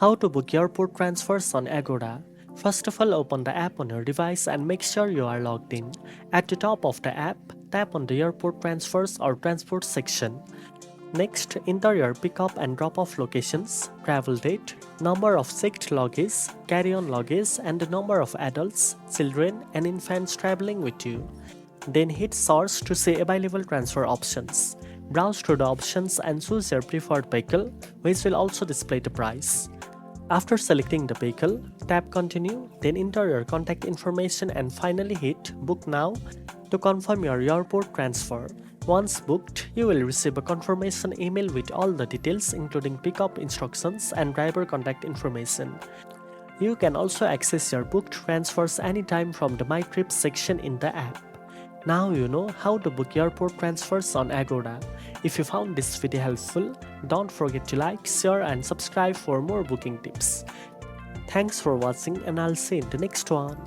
How to book airport transfers on Agoda. First of all, open the app on your device and make sure you are logged in. At the top of the app, tap on the airport transfers or transport section. Next, enter your pickup and drop-off locations, travel date, number of checked luggage, carry-on luggage, and the number of adults, children, and infants traveling with you. Then hit search to see available transfer options. Browse through the options and choose your preferred vehicle, which will also display the price. After selecting the vehicle, tap Continue, then enter your contact information and finally hit Book Now to confirm your airport transfer. Once booked, you will receive a confirmation email with all the details including pickup instructions and driver contact information. You can also access your booked transfers anytime from the My Trips section in the app. Now you know how to book airport transfers on Agoda. If you found this video helpful, don't forget to like, share and subscribe for more booking tips. Thanks for watching and I'll see you in the next one.